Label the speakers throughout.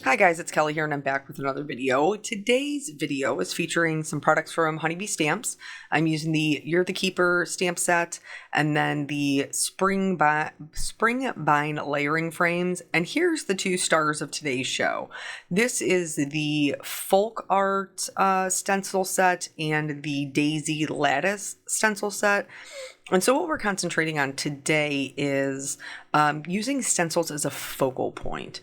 Speaker 1: Hi guys, it's Kelly here and I'm back with another video. Today's video is featuring some products from Honeybee Stamps. I'm using the You're the Keeper stamp set and then the Spring Bind layering frames. And here's the two stars of today's show. This is the Folk Art stencil set and the Daisy Lattice stencil set. And so what we're concentrating on today is using stencils as a focal point.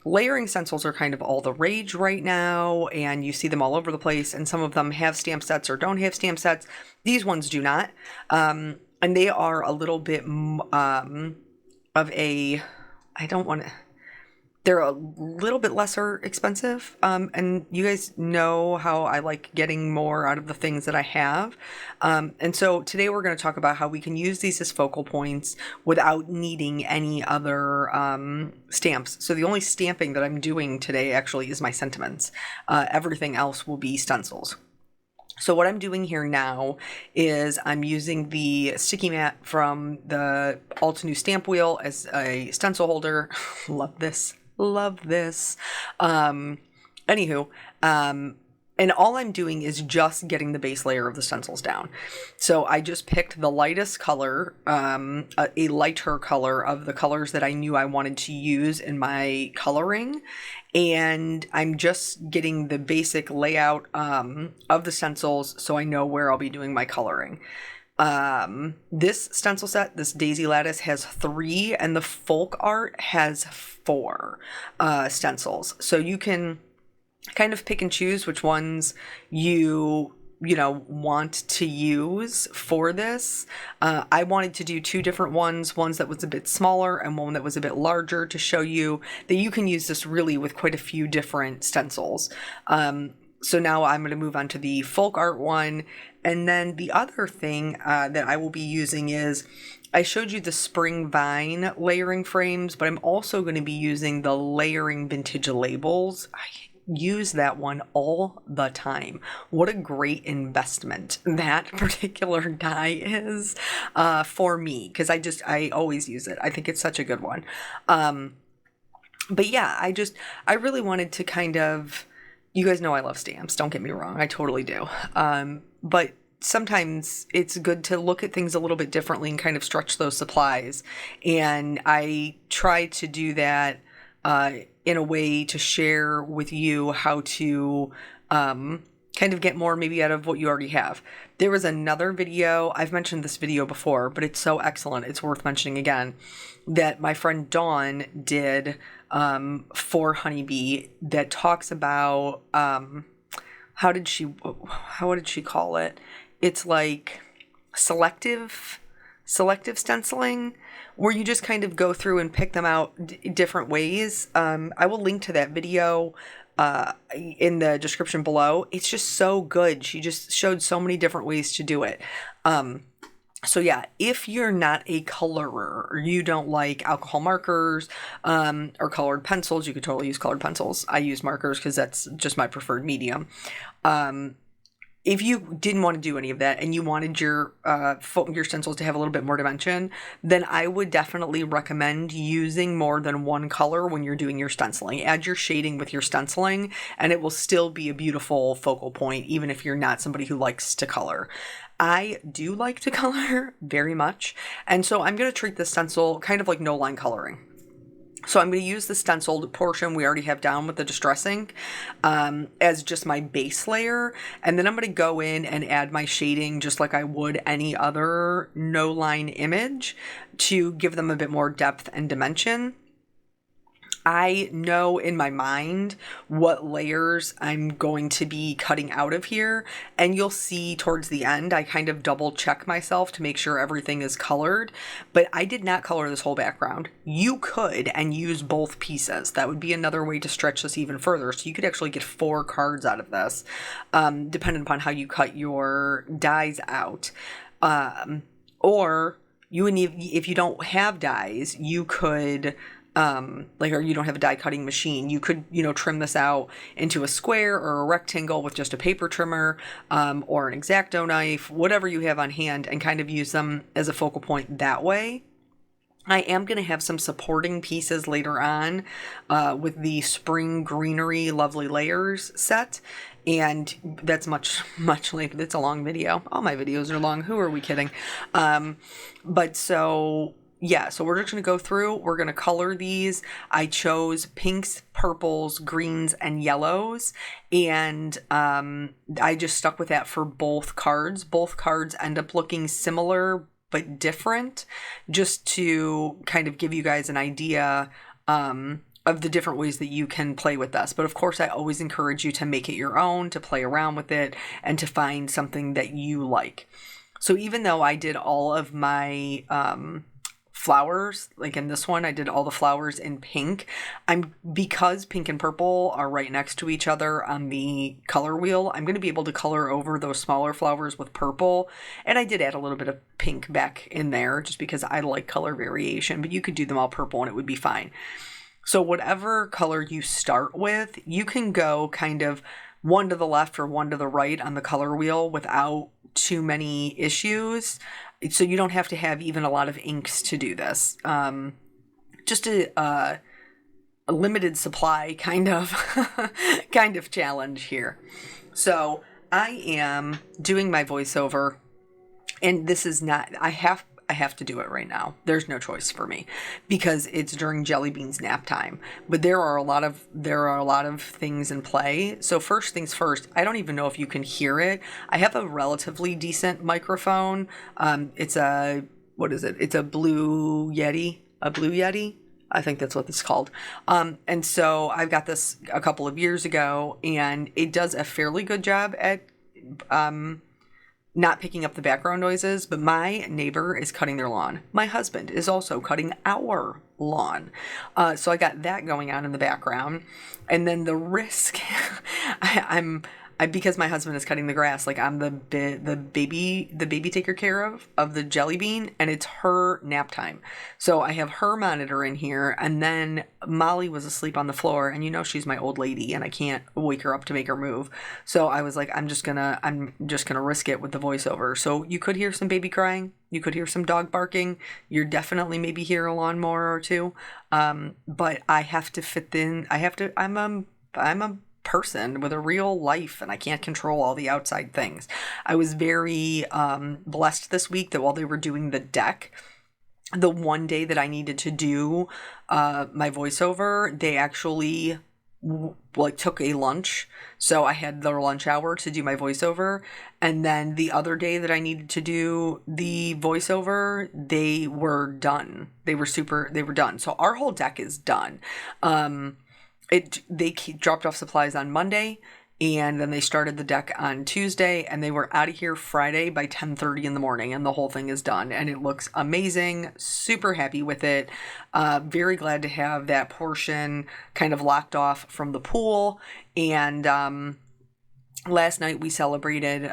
Speaker 1: Layering stencils are kind of all the rage right now, and you see them all over the place, and some of them have stamp sets or don't have stamp sets. These ones do not. And they are a little bit of a, they're a little bit lesser expensive, and you guys know how I like getting more out of the things that I have. And so today we're going to talk about how we can use these as focal points without needing any other stamps. So the only stamping that I'm doing today actually is my sentiments. Everything else will be stencils. So what I'm doing here now is I'm using the sticky mat from the Alta New Stamp Wheel as a stencil holder. Love this. Anywho, and all I'm doing is just getting the base layer of the stencils down. So I just picked the lightest color, a lighter color of the colors that I knew I wanted to use in my coloring. And I'm just getting the basic layout of the stencils so I know where I'll be doing my coloring. This stencil set, this Daisy Lattice, has 3 and the Folk Art has 4 stencils. So you can kind of pick and choose which ones you want to use for this. I wanted to do 2 different ones that was a bit smaller and one that was a bit larger to show you that you can use this really with quite a few different stencils. So now I'm going to move on to the Folk Art one. And then the other thing that I will be using is, I showed you the Spring Vine layering frames, but I'm also going to be using the layering vintage labels. I use that one all the time. What a great investment that particular die is for me, because I always use it. I think it's such a good one. But yeah, I really wanted to kind of, you guys know I love stamps, don't get me wrong, I totally do. But sometimes it's good to look at things a little bit differently and kind of stretch those supplies. And I try to do that in a way to share with you how to kind of get more maybe out of what you already have. There was another video, I've mentioned this video before, but it's so excellent, it's worth mentioning again, that my friend Dawn did for Honeybee that talks about, what did she call it? It's like selective stenciling, where you just kind of go through and pick them out different ways. I will link to that video in the description below. It's just so good. She just showed so many different ways to do it. So yeah, if you're not a colorer or you don't like alcohol markers or colored pencils, you could totally use colored pencils. I use markers because that's just my preferred medium. If you didn't want to do any of that and you wanted your stencils to have a little bit more dimension, then I would definitely recommend using more than one color when you're doing your stenciling. Add your shading with your stenciling and it will still be a beautiful focal point, even if you're not somebody who likes to color. I do like to color very much, and so I'm going to treat the stencil kind of like no line coloring. So I'm going to use the stenciled portion we already have down with the Distress ink as just my base layer. And then I'm going to go in and add my shading just like I would any other no line image to give them a bit more depth and dimension. I know in my mind what layers I'm going to be cutting out of here, and you'll see towards the end I kind of double check myself to make sure everything is colored, but I did not color this whole background. You could and use both pieces. That would be another way to stretch this even further, so you could actually get 4 cards out of this, depending upon how you cut your dies out. Or you would need, if you don't have dies, you could or you don't have a die cutting machine, you could, trim this out into a square or a rectangle with just a paper trimmer, or an X-Acto knife, whatever you have on hand, and kind of use them as a focal point that way. I am going to have some supporting pieces later on with the Spring Greenery Lovely Layers set. And that's much later. It's a long video. All my videos are long. Who are we kidding? But so, yeah, so we're just going to go through. We're going to color these. I chose pinks, purples, greens, and yellows. And I just stuck with that for both cards. Both cards end up looking similar but different, just to kind of give you guys an idea of the different ways that you can play with this. But of course, I always encourage you to make it your own, to play around with it, and to find something that you like. So even though I did all of my flowers, like in this one, I did all the flowers in pink. Because pink and purple are right next to each other on the color wheel, I'm going to be able to color over those smaller flowers with purple. And I did add a little bit of pink back in there just because I like color variation, but you could do them all purple and it would be fine. So whatever color you start with, you can go kind of one to the left or one to the right on the color wheel without too many issues. So you don't have to have even a lot of inks to do this. Just a limited supply kind of kind of challenge here. So I am doing my voiceover, and this is not, I have to do it right now. There's no choice for me because it's during Jelly Bean's nap time. But there are a lot of things in play. So first things first, I don't even know if you can hear it. I have a relatively decent microphone. It's a, what is it? It's a Blue Yeti. I think that's what it's called. And so I've got this a couple of years ago, and it does a fairly good job at not picking up the background noises, but my neighbor is cutting their lawn. My husband is also cutting our lawn. So I got that going on in the background. And then the risk, because my husband is cutting the grass, like I'm the baby taker care of the Jelly Bean, and it's her nap time. So I have her monitor in here, and then Molly was asleep on the floor, and you know she's my old lady, and I can't wake her up to make her move. So I was like, I'm just gonna risk it with the voiceover. So you could hear some baby crying, you could hear some dog barking, you're definitely maybe hear a lawnmower or two. But I have to fit in. I'm a person with a real life, and I can't control all the outside things. I was very blessed this week that while they were doing the deck, the one day that I needed to do my voiceover, they actually took a lunch. So I had the lunch hour to do my voiceover. And then the other day that I needed to do the voiceover, they were done. They were done. So our whole deck is done. They dropped off supplies on Monday, and then they started the deck on Tuesday, and they were out of here Friday by 10:30 in the morning, and the whole thing is done, and it looks amazing. Super happy with it. Very glad to have that portion kind of locked off from the pool. And last night we celebrated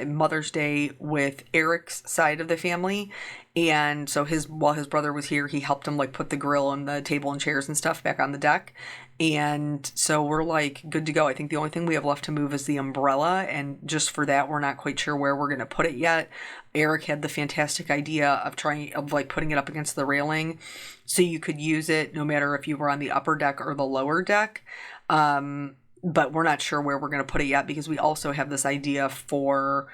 Speaker 1: Mother's Day with Eric's side of the family. And so while his brother was here, he helped him put the grill and the table and chairs and stuff back on the deck. And so we're good to go. I think the only thing we have left to move is the umbrella. And just for that, we're not quite sure where we're going to put it yet. Eric had the fantastic idea of putting it up against the railing so you could use it no matter if you were on the upper deck or the lower deck. But we're not sure where we're going to put it yet because we also have this idea for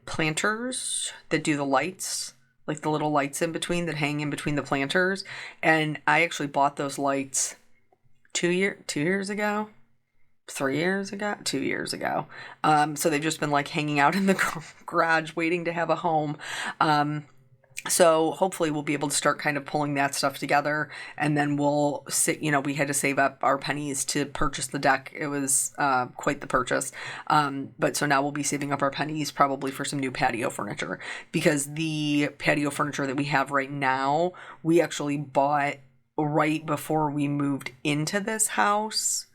Speaker 1: planters that do the lights, like the little lights in between that hang in between the planters. And I actually bought those lights 2 years ago. So they've just been hanging out in the garage waiting to have a home. So hopefully we'll be able to start kind of pulling that stuff together, and then we'll sit, we had to save up our pennies to purchase the deck. It was quite the purchase. But so now we'll be saving up our pennies probably for some new patio furniture, because the patio furniture that we have right now, we actually bought right before we moved into this house,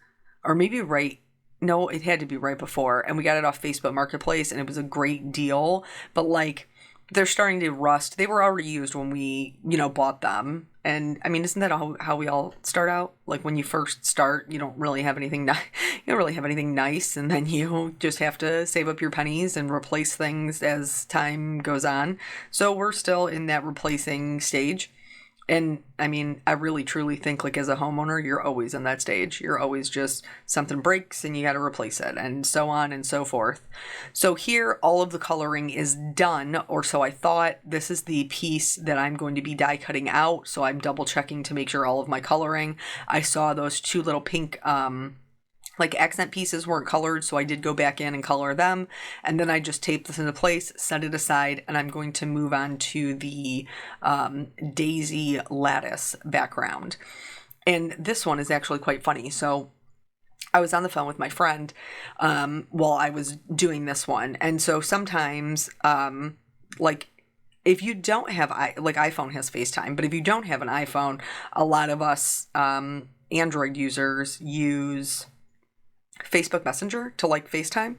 Speaker 1: or maybe no, it had to be right before, and we got it off Facebook Marketplace, and it was a great deal, but they're starting to rust. They were already used when we, bought them. And I mean, isn't that how we all start out? When you first start, you don't really have anything nice, and then you just have to save up your pennies and replace things as time goes on. So we're still in that replacing stage. And I mean, I really truly think like as a homeowner, you're always in that stage. You're always just something breaks and you got to replace it and so on and so forth. So here, all of the coloring is done, or so I thought. This is the piece that I'm going to be die cutting out. So I'm double checking to make sure all of my coloring. I saw those two little pink, like accent pieces weren't colored, so I did go back in and color them, and then I just taped this into place, set it aside, and I'm going to move on to the daisy lattice background. And this one is actually quite funny. So I was on the phone with my friend while I was doing this one, and so sometimes like if you don't have like iPhone has FaceTime, but if you don't have an iPhone, a lot of us Android users use Facebook Messenger to like FaceTime.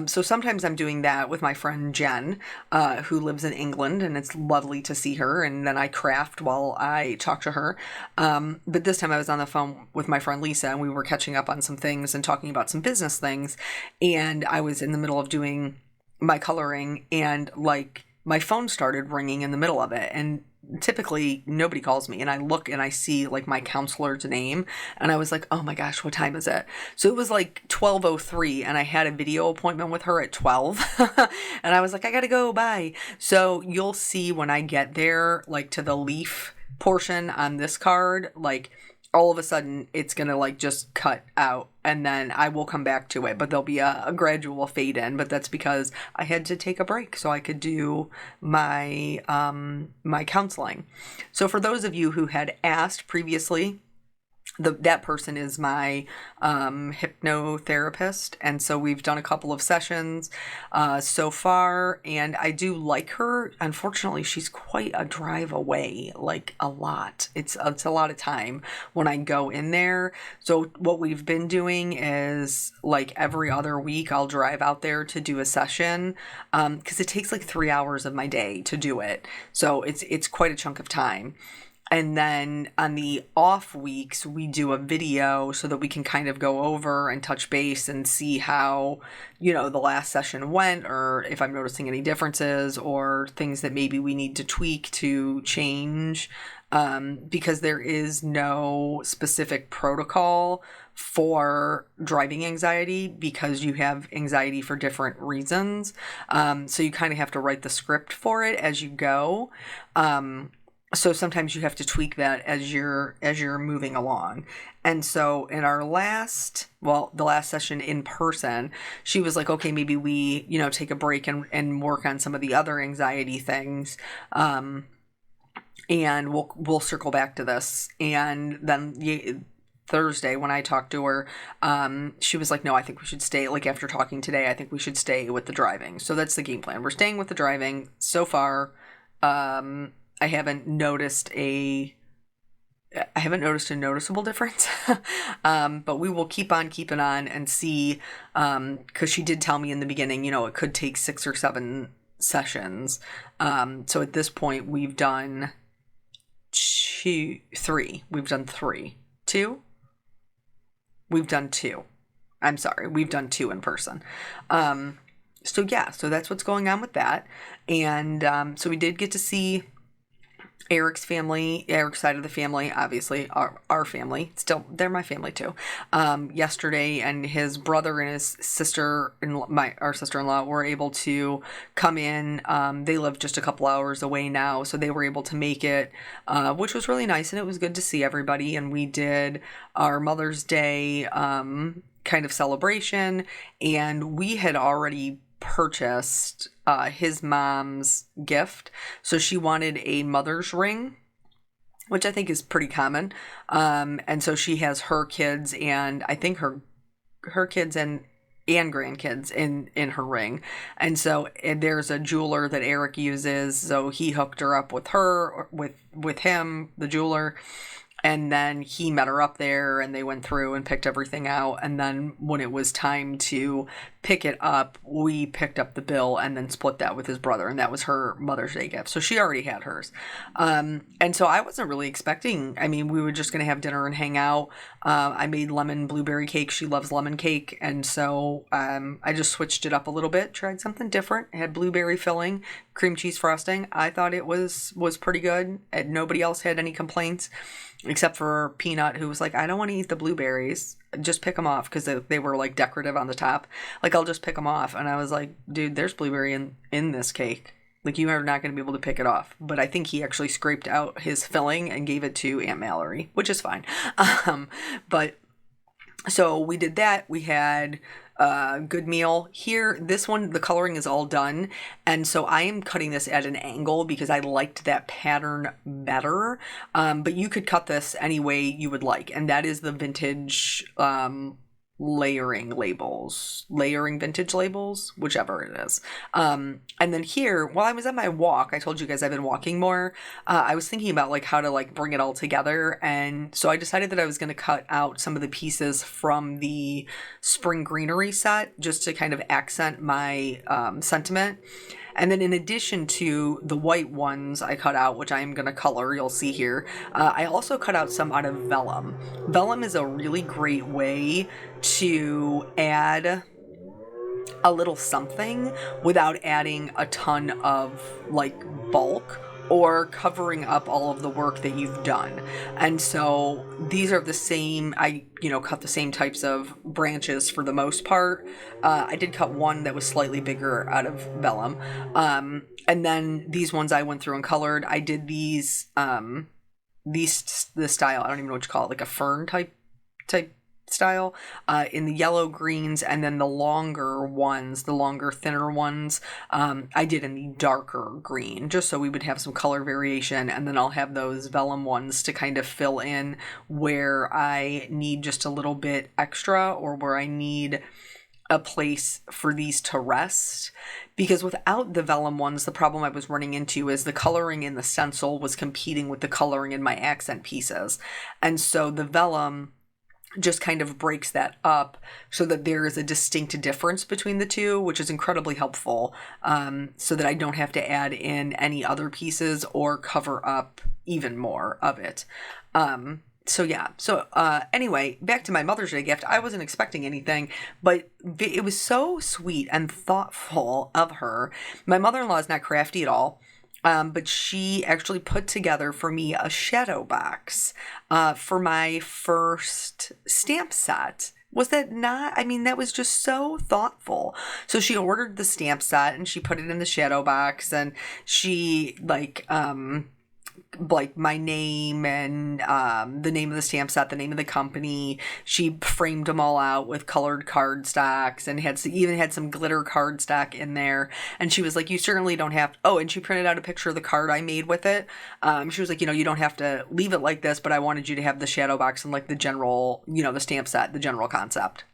Speaker 1: So sometimes I'm doing that with my friend Jen, who lives in England, and it's lovely to see her. And then I craft while I talk to her. But this time I was on the phone with my friend Lisa, and we were catching up on some things and talking about some business things. And I was in the middle of doing my coloring, and like my phone started ringing in the middle of it. And typically nobody calls me, and I look and I see like my counselor's name, and I was like, oh my gosh, what time is it? So it was like 12:03, and I had a video appointment with her at 12. And I was like, I gotta go, bye. So you'll see when I get there, like to the leaf portion on this card, like all of a sudden it's gonna like just cut out, and then I will come back to it, but there'll be a gradual fade in. But that's because I had to take a break so I could do my my counseling. So for those of you who had asked previously, that person is my hypnotherapist, and so we've done a couple of sessions so far, and I do like her. Unfortunately, she's quite a drive away, like a lot. It's a lot of time when I go in there. So what we've been doing is like every other week I'll drive out there to do a session, because it takes like 3 hours of my day to do it. So it's quite a chunk of time. And then on the off weeks, we do a video so that we can kind of go over and touch base and see how, the last session went, or if I'm noticing any differences or things that maybe we need to tweak to change, because there is no specific protocol for driving anxiety, because you have anxiety for different reasons. So you kind of have to write the script for it as you go. So sometimes you have to tweak that as you're moving along. And so in our the last session in person, she was like, okay, maybe we, take a break and work on some of the other anxiety things. And we'll circle back to this. And then Thursday when I talked to her, she was like, no, I think we should stay, like after talking today, I think we should stay with the driving. So that's the game plan. We're staying with the driving so far. I haven't noticed a noticeable difference, but we will keep on keeping on and see, because she did tell me in the beginning, it could take 6 or 7 sessions. So at this point, we've done 3. We've done 3. 2? We've done 2. I'm sorry, we've done 2 in person. So that's what's going on with that. And so we did get to see Eric's side of the family, obviously our family, still they're my family too, yesterday, and his brother and his our sister-in-law were able to come in. They live just a couple hours away now, so they were able to make it, which was really nice, and it was good to see everybody. And we did our Mother's Day kind of celebration, and we had already purchased his mom's gift. So she wanted a mother's ring, which I think is pretty common. And so she has her kids, and I think her kids and grandkids in her ring. And so there's a jeweler that Eric uses, so he hooked her up with him, the jeweler. And then he met her up there, and they went through and picked everything out. And then when it was time to pick it up, we picked up the bill and then split that with his brother, and that was her Mother's Day gift. So she already had hers. And so I wasn't really expecting, I mean, we were just going to have dinner and hang out. I made lemon blueberry cake. She loves lemon cake. And so I just switched it up a little bit, tried something different. It had blueberry filling, cream cheese frosting. I thought it was pretty good. And nobody else had any complaints except for Peanut, who was like, I don't want to eat the blueberries. Just pick them off, because they were like decorative on the top. Like, I'll just pick them off. And I was like, dude, there's blueberry in this cake. Like, you are not going to be able to pick it off. But I think he actually scraped out his filling and gave it to Aunt Mallory, which is fine. But so we did that. We had a good meal. Here, this one, the coloring is all done. And so I am cutting this at an angle because I liked that pattern better. But you could cut this any way you would like. And that is the vintage layering vintage labels, whichever it is. And then here, while I was at my walk, I told you guys I've been walking more. I was thinking about like how to like bring it all together. And so I decided that I was going to cut out some of the pieces from the spring greenery set just to kind of accent my sentiment. And then in addition to the white ones I cut out, which I am going to color, you'll see here, I also cut out some out of vellum. Vellum is a really great way to add a little something without adding a ton of like bulk or covering up all of the work that you've done. And so these are the same, I cut the same types of branches for the most part. I did cut one that was slightly bigger out of vellum. And then these ones I went through and colored. I did this style, I don't even know what you call it, like a fern type style, in the yellow greens, and then the longer ones, the longer thinner ones, I did in the darker green, just so we would have some color variation. And then I'll have those vellum ones to kind of fill in where I need just a little bit extra, or where I need a place for these to rest. Because without the vellum ones, the problem I was running into is the coloring in the stencil was competing with the coloring in my accent pieces. And so the vellum just kind of breaks that up so that there is a distinct difference between the two, which is incredibly helpful, so that I don't have to add in any other pieces or cover up even more of it. Anyway, back to my Mother's Day gift. I wasn't expecting anything, but it was so sweet and thoughtful of her. My mother-in-law is not crafty at all. But she actually put together for me a shadow box for my first stamp set. Was that not? I mean, that was just so thoughtful. So she ordered the stamp set and she put it in the shadow box, and she like my name and the name of the stamp set, the name of the company. She framed them all out with colored cardstocks and even had some glitter cardstock in there. And she was like, you certainly don't have, and she printed out a picture of the card I made with it. She was like, you don't have to leave it like this, but I wanted you to have the shadow box and like the general, the stamp set, the general concept.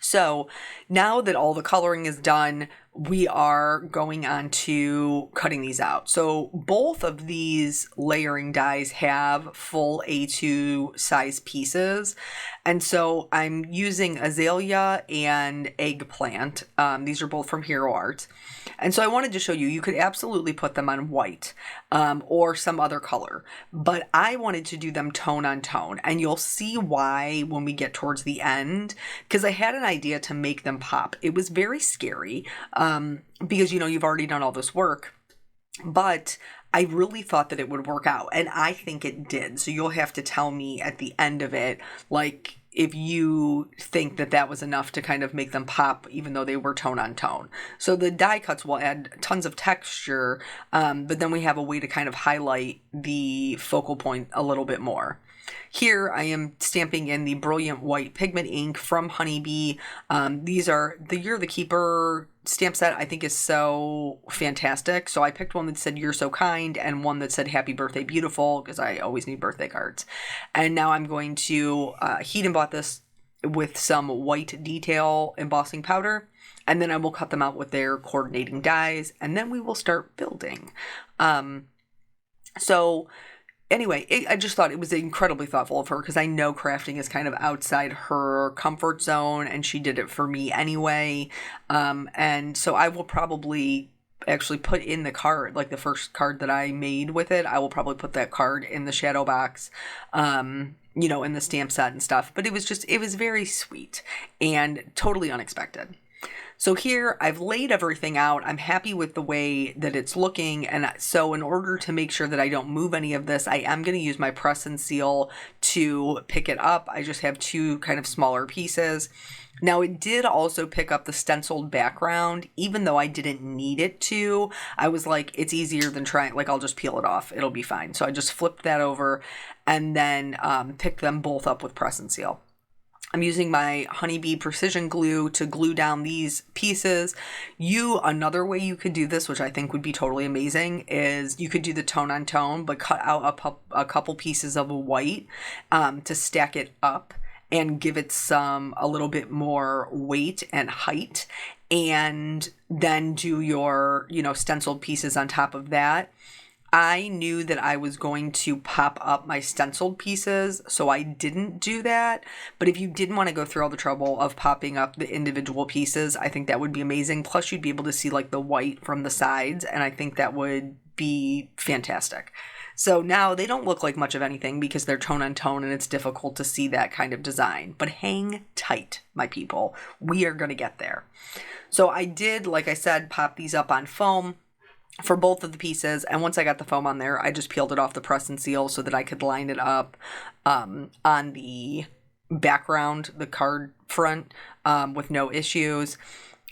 Speaker 1: So now that all the coloring is done, we are going on to cutting these out. So both of these layering dies have full A2 size pieces. And so I'm using azalea and eggplant. These are both from Hero Art. And so I wanted to show you, you could absolutely put them on white or some other color, but I wanted to do them tone on tone. And you'll see why when we get towards the end, because I had an idea to make them pop. It was very scary because, you've already done all this work, but I really thought that it would work out, and I think it did. So you'll have to tell me at the end of it, like, if you think that that was enough to kind of make them pop, even though they were tone on tone. So the die cuts will add tons of texture, but then we have a way to kind of highlight the focal point a little bit more. Here I am stamping in the Brilliant White Pigment ink from Honeybee. These are the You're the Keeper stamp set. I think is so fantastic. So I picked one that said You're So Kind and one that said Happy Birthday Beautiful, because I always need birthday cards. And now I'm going to heat emboss this with some white detail embossing powder, and then I will cut them out with their coordinating dies, and then we will start building. So anyway, I just thought it was incredibly thoughtful of her because I know crafting is kind of outside her comfort zone, and she did it for me anyway. And so I will probably actually put in the card, like the first card that I made with it, I will probably put that card in the shadow box, in the stamp set and stuff. But it was very sweet and totally unexpected. So here I've laid everything out. I'm happy with the way that it's looking. And so in order to make sure that I don't move any of this, I am going to use my press and seal to pick it up. I just have two kind of smaller pieces. Now it did also pick up the stenciled background, even though I didn't need it to. I was like, it's easier than trying, like I'll just peel it off. It'll be fine. So I just flipped that over and then picked them both up with press and seal. I'm using my Honeybee Precision Glue to glue down these pieces. Another way you could do this, which I think would be totally amazing, is you could do the tone on tone, but cut out a couple pieces of white to stack it up and give it a little bit more weight and height, and then do your, stenciled pieces on top of that. I knew that I was going to pop up my stenciled pieces, so I didn't do that. But if you didn't want to go through all the trouble of popping up the individual pieces, I think that would be amazing. Plus, you'd be able to see like the white from the sides, and I think that would be fantastic. So now they don't look like much of anything because they're tone on tone and it's difficult to see that kind of design. But hang tight, my people. We are going to get there. So I did, like I said, pop these up on foam for both of the pieces, and once I got the foam on there, I just peeled it off the press and seal so that I could line it up on the background, the card front, with no issues.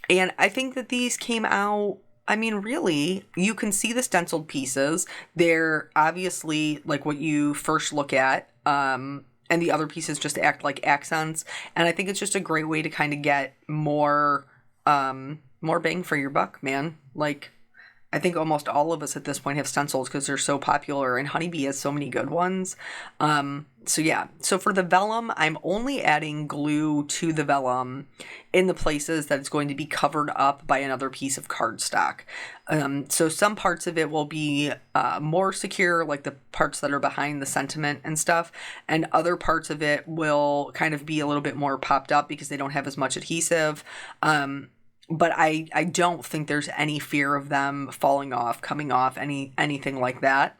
Speaker 1: And I think that these came out, I mean, really, you can see the stenciled pieces. They're obviously like what you first look at, and the other pieces just act like accents. And I think it's just a great way to kind of get more bang for your buck, man. Like, I think almost all of us at this point have stencils because they're so popular, and Honeybee has so many good ones. So for the vellum, I'm only adding glue to the vellum in the places that it's going to be covered up by another piece of cardstock. So some parts of it will be more secure, like the parts that are behind the sentiment and stuff, and other parts of it will kind of be a little bit more popped up because they don't have as much adhesive. But I don't think there's any fear of them falling off, coming off, anything like that.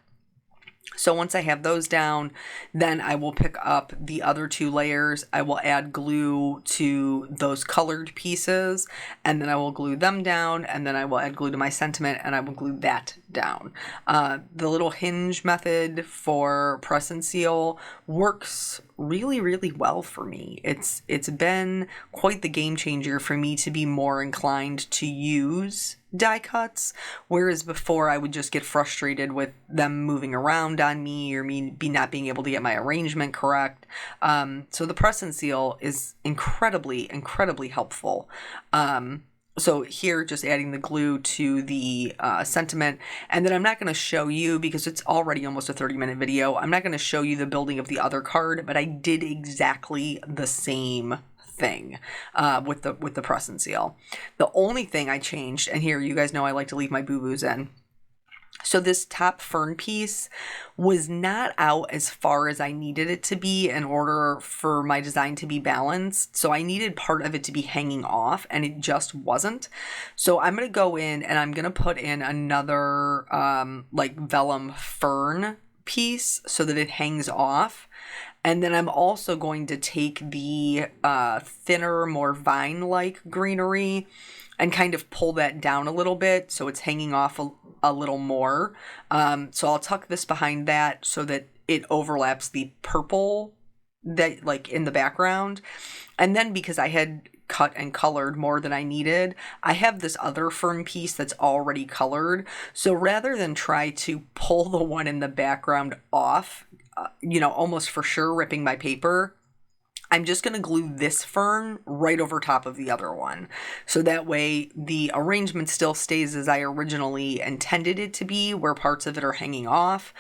Speaker 1: So once I have those down, then I will pick up the other two layers. I will add glue to those colored pieces, and then I will glue them down, and then I will add glue to my sentiment, and I will glue that down. The little hinge method for press and seal works really, really well for me. It's been quite the game changer for me to be more inclined to use die cuts, whereas before I would just get frustrated with them moving around on me or me not being able to get my arrangement correct. So the press and seal is incredibly, incredibly helpful. So here, just adding the glue to the sentiment, and then I'm not going to show you because it's already almost a 30-minute video. I'm not going to show you the building of the other card, but I did exactly the same thing with the press and seal. The only thing I changed, and here, you guys know I like to leave my boo-boos in. So this top fern piece was not out as far as I needed it to be in order for my design to be balanced. So I needed part of it to be hanging off, and it just wasn't. So I'm going to go in and I'm going to put in another vellum fern piece so that it hangs off. And then I'm also going to take the thinner, more vine-like greenery and kind of pull that down a little bit so it's hanging off a little more. So I'll tuck this behind that so that it overlaps the purple that like in the background. And then because I had cut and colored more than I needed, I have this other fern piece that's already colored. So rather than try to pull the one in the background off, almost for sure ripping my paper, I'm just going to glue this fern right over top of the other one. So that way the arrangement still stays as I originally intended it to be, where parts of it are hanging off,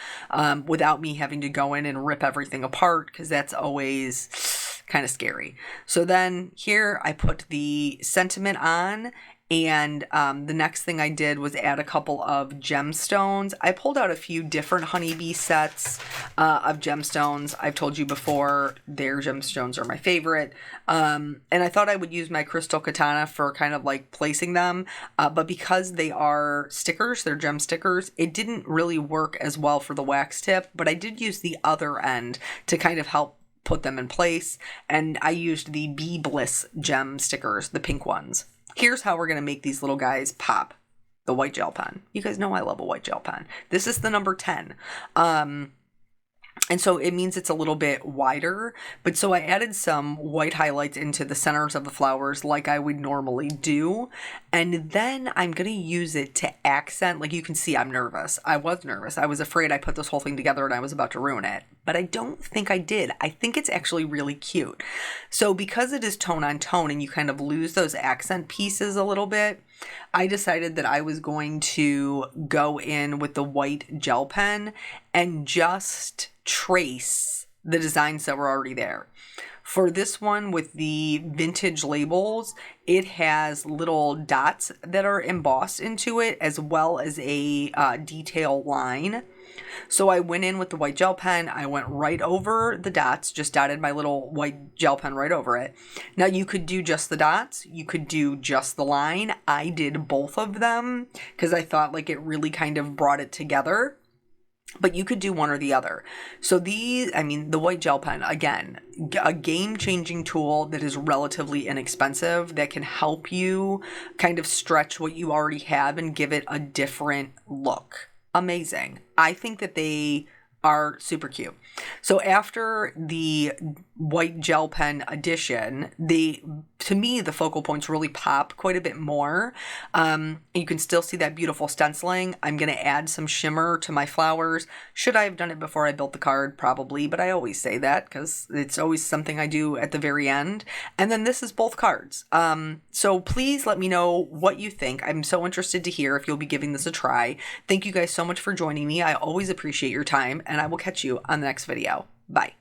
Speaker 1: without me having to go in and rip everything apart, because that's always kind of scary. So then here I put the sentiment on, And the next thing I did was add a couple of gemstones. I pulled out a few different honeybee sets of gemstones. I've told you before, their gemstones are my favorite. And I thought I would use my crystal katana for kind of like placing them. But because they are stickers, they're gem stickers, it didn't really work as well for the wax tip. But I did use the other end to kind of help put them in place. And I used the Bee Bliss gem stickers, the pink ones. Here's how we're going to make these little guys pop. The white gel pen. You guys know I love a white gel pen. This is the number 10. And so it means it's a little bit wider, but so I added some white highlights into the centers of the flowers like I would normally do. And then I'm going to use it to accent, like you can see I'm nervous. I was nervous. I was afraid I put this whole thing together and I was about to ruin it, but I don't think I did. I think it's actually really cute. So because it is tone on tone and you kind of lose those accent pieces a little bit, I decided that I was going to go in with the white gel pen and just trace the designs that were already there. For this one with the vintage labels, it has little dots that are embossed into it as well as a detail line. So I went in with the white gel pen. I went right over the dots, just dotted my little white gel pen right over it. Now you could do just the dots. You could do just the line. I did both of them because I thought like it really kind of brought it together. But you could do one or the other. So the white gel pen, again, a game-changing tool that is relatively inexpensive that can help you kind of stretch what you already have and give it a different look. Amazing. I think that they are super cute. So after the white gel pen addition, to me, the focal points really pop quite a bit more. You can still see that beautiful stenciling. I'm going to add some shimmer to my flowers. Should I have done it before I built the card? Probably, but I always say that because it's always something I do at the very end. And then this is both cards. So please let me know what you think. I'm so interested to hear if you'll be giving this a try. Thank you guys so much for joining me. I always appreciate your time, and I will catch you on the next video. Bye.